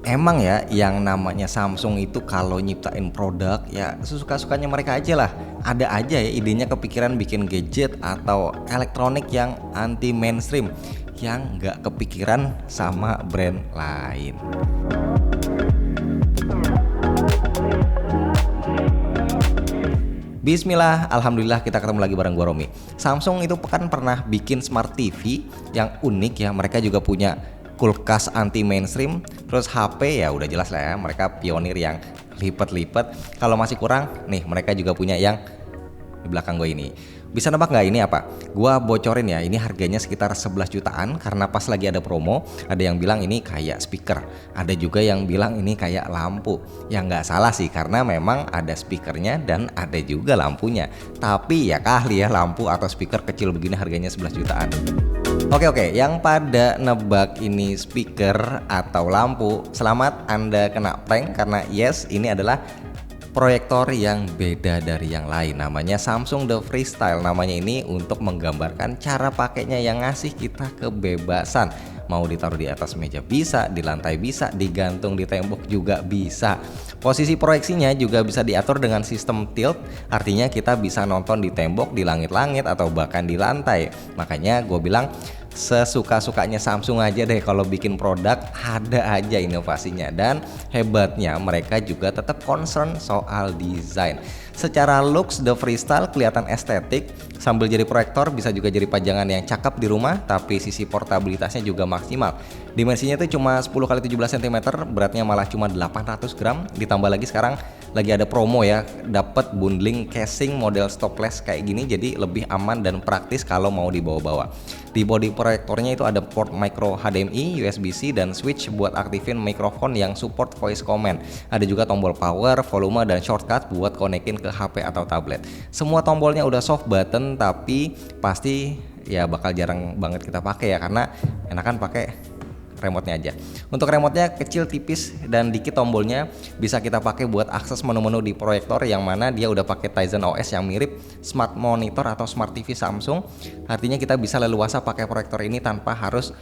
Emang ya yang namanya Samsung itu kalau nyiptain produk ya sesuka-sukanya mereka aja lah. Ada aja ya idenya kepikiran bikin gadget atau elektronik yang anti mainstream, yang nggak kepikiran sama brand lain. Bismillah, alhamdulillah kita ketemu lagi bareng gua Romi. Samsung itu kan pernah bikin smart TV yang unik ya. Mereka juga punya kulkas anti mainstream. Terus HP ya udah jelas lah ya, mereka pionir yang lipat-lipat. Kalau masih kurang, nih mereka juga punya yang di belakang gue ini. Bisa nebak nggak ini apa? Gua bocorin ya, ini harganya sekitar 11 jutaan karena pas lagi ada promo. Ada yang bilang ini kayak speaker, ada juga yang bilang ini kayak lampu. Ya nggak salah sih karena memang ada speakernya dan ada juga lampunya. Tapi ya kali ya lampu atau speaker kecil begini harganya 11 jutaan. Oke, yang pada nebak ini speaker atau lampu, selamat Anda kena prank karena yes, ini adalah proyektor yang beda dari yang lain. Namanya Samsung The Freestyle. Namanya ini untuk menggambarkan cara pakainya yang ngasih kita kebebasan. Mau ditaruh di atas meja bisa, di lantai bisa, digantung di tembok juga bisa. Posisi proyeksinya juga bisa diatur dengan sistem tilt, artinya kita bisa nonton di tembok, di langit-langit, atau bahkan di lantai. Makanya gue bilang sesuka-sukanya Samsung aja deh kalau bikin produk, ada aja inovasinya. Dan hebatnya mereka juga tetap concern soal desain. Secara looks The Freestyle kelihatan estetik, sambil jadi proyektor bisa juga jadi pajangan yang cakep di rumah, tapi sisi portabilitasnya juga maksimal. Dimensinya itu cuma 10 x 17 cm, beratnya malah cuma 800 gram. Ditambah lagi sekarang lagi ada promo ya, dapat bundling casing model stopless kayak gini, jadi lebih aman dan praktis kalau mau dibawa-bawa. Di bodi proyektornya itu ada port micro HDMI, USB-C, dan switch buat aktifin mikrofon yang support voice command. Ada juga tombol power, volume, dan shortcut buat konekin ke HP atau tablet. Semua tombolnya udah soft button, tapi pasti ya bakal jarang banget kita pakai ya, karena enakan pakai remote-nya aja. Untuk remote-nya kecil, tipis, dan dikit tombolnya, bisa kita pakai buat akses menu-menu di proyektor, yang mana dia udah pakai Tizen OS yang mirip smart monitor atau smart TV Samsung. Artinya kita bisa leluasa pakai proyektor ini tanpa harus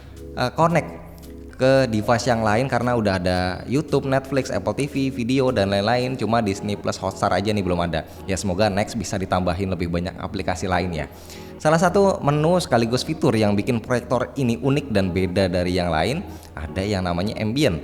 connect ke device yang lain karena udah ada YouTube, Netflix, Apple TV, video, dan lain-lain. Cuma Disney Plus, Hotstar aja nih belum ada. Ya semoga next bisa ditambahin lebih banyak aplikasi lain ya. Salah satu menu sekaligus fitur yang bikin proyektor ini unik dan beda dari yang lain, ada yang namanya Ambient.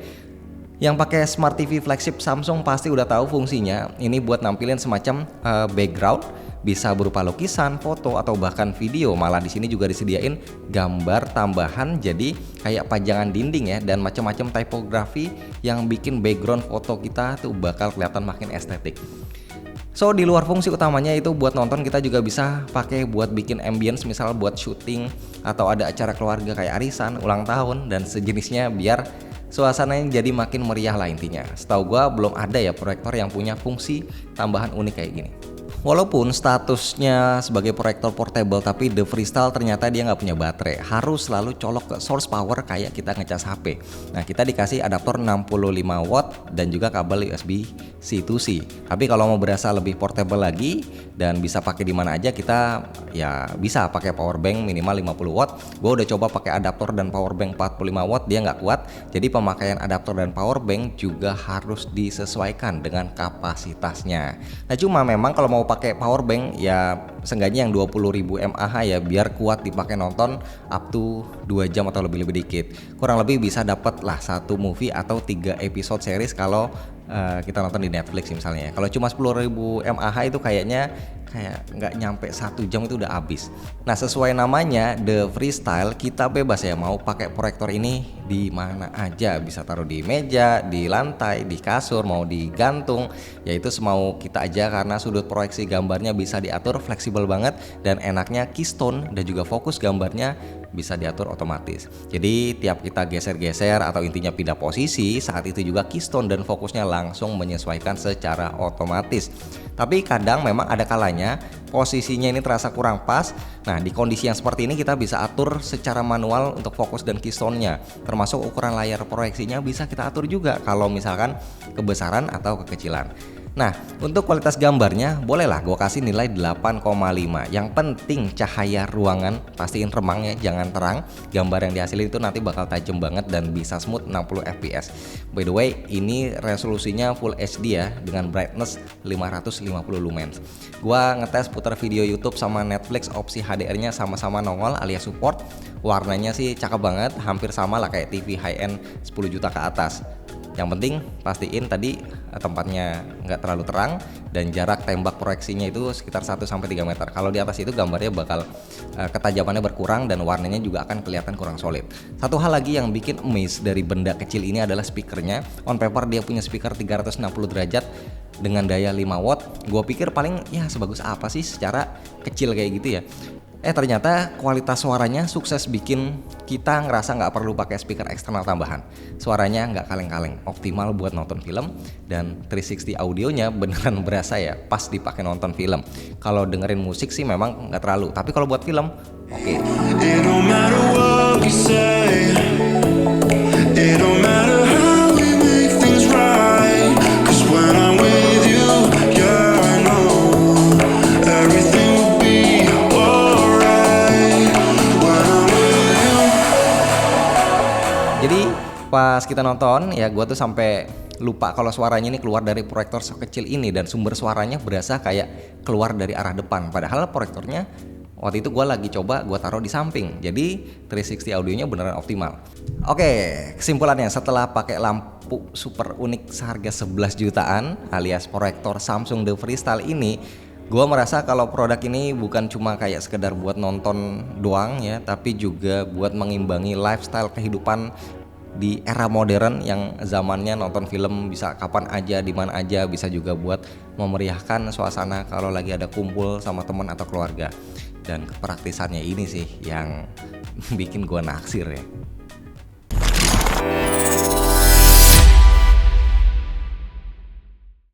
Yang pakai Smart TV flagship Samsung pasti udah tahu fungsinya. Ini buat nampilin semacam background, bisa berupa lukisan, foto, atau bahkan video. Malah di sini juga disediain gambar tambahan jadi kayak pajangan dinding ya, dan macam-macam tipografi yang bikin background foto kita tuh bakal kelihatan makin estetik. So di luar fungsi utamanya itu buat nonton, kita juga bisa pakai buat bikin ambience, misal buat syuting atau ada acara keluarga kayak arisan, ulang tahun, dan sejenisnya, biar suasananya jadi makin meriah lah intinya. Setahu gua belum ada ya proyektor yang punya fungsi tambahan unik kayak gini. Walaupun statusnya sebagai proyektor portable, tapi The Freestyle ternyata dia nggak punya baterai. Harus selalu colok ke source power kayak kita ngecas HP. Nah, kita dikasih adaptor 65 watt dan juga kabel USB C to C. Tapi kalau mau berasa lebih portable lagi dan bisa pakai di mana aja, kita ya bisa pakai power bank minimal 50 watt. Gue udah coba pakai adaptor dan power bank 45 watt, dia nggak kuat. Jadi pemakaian adaptor dan power bank juga harus disesuaikan dengan kapasitasnya. Nah, cuma memang kalau mau pakai power bank ya seenggaknya yang 20.000 mAh ya, biar kuat dipakai nonton up to 2 jam atau lebih dikit. Kurang lebih bisa dapat lah 1 movie atau 3 episode series kalau kita nonton di Netflix misalnya. Kalau cuma 10.000 mAh itu kayaknya nggak nyampe 1 jam itu udah habis. Nah, sesuai namanya The Freestyle, kita bebas ya mau pakai proyektor ini di mana aja, bisa taruh di meja, di lantai, di kasur, mau digantung, yaitu semau kita aja karena sudut proyeksi gambarnya bisa diatur fleksibel banget, dan enaknya keystone dan juga fokus gambarnya bisa diatur otomatis. Jadi tiap kita geser-geser atau intinya pindah posisi, saat itu juga keystone dan fokusnya langsung menyesuaikan secara otomatis. Tapi kadang memang ada kalanya posisinya ini terasa kurang pas. Nah, di kondisi yang seperti ini kita bisa atur secara manual untuk fokus dan keystone-nya. Termasuk ukuran layar proyeksinya bisa kita atur juga kalau misalkan kebesaran atau kekecilan. Nah, untuk kualitas gambarnya bolehlah gue kasih nilai 8,5. Yang penting cahaya ruangan pastiin remang ya, jangan terang. Gambar yang dihasilin itu nanti bakal tajam banget dan bisa smooth 60 fps. By the way, ini resolusinya Full HD ya dengan brightness 550 lumens. Gua ngetes putar video YouTube sama Netflix, opsi HDR-nya sama-sama nongol alias support. Warnanya sih cakep banget, hampir sama lah kayak TV high-end 10 juta ke atas. Yang penting pastiin tadi tempatnya nggak terlalu terang dan jarak tembak proyeksinya itu sekitar 1-3 meter. Kalau di atas itu gambarnya bakal ketajamannya berkurang dan warnanya juga akan kelihatan kurang solid. Satu hal lagi yang bikin amaze dari benda kecil ini adalah speakernya. On paper dia punya speaker 360 derajat dengan daya 5 watt. Gue pikir paling ya sebagus apa sih secara kecil kayak gitu ya. Ternyata kualitas suaranya sukses bikin kita ngerasa nggak perlu pakai speaker eksternal tambahan. Suaranya nggak kaleng-kaleng, optimal buat nonton film, dan 360 audionya beneran berasa ya pas dipakai nonton film. Kalau dengerin musik sih memang nggak terlalu, tapi kalau buat film oke. Jadi pas kita nonton ya gue tuh sampai lupa kalau suaranya ini keluar dari proyektor sekecil ini dan sumber suaranya berasa kayak keluar dari arah depan. Padahal proyektornya waktu itu gue lagi coba gue taruh di samping. Jadi 360 audionya beneran optimal. Oke, kesimpulannya setelah pakai lampu super unik seharga 11 jutaan alias proyektor Samsung The Freestyle ini, gue merasa kalau produk ini bukan cuma kayak sekedar buat nonton doang ya, tapi juga buat mengimbangi lifestyle kehidupan di era modern yang zamannya nonton film bisa kapan aja, di mana aja, bisa juga buat memeriahkan suasana kalau lagi ada kumpul sama teman atau keluarga. Dan kepraktisannya ini sih yang bikin gue naksir ya.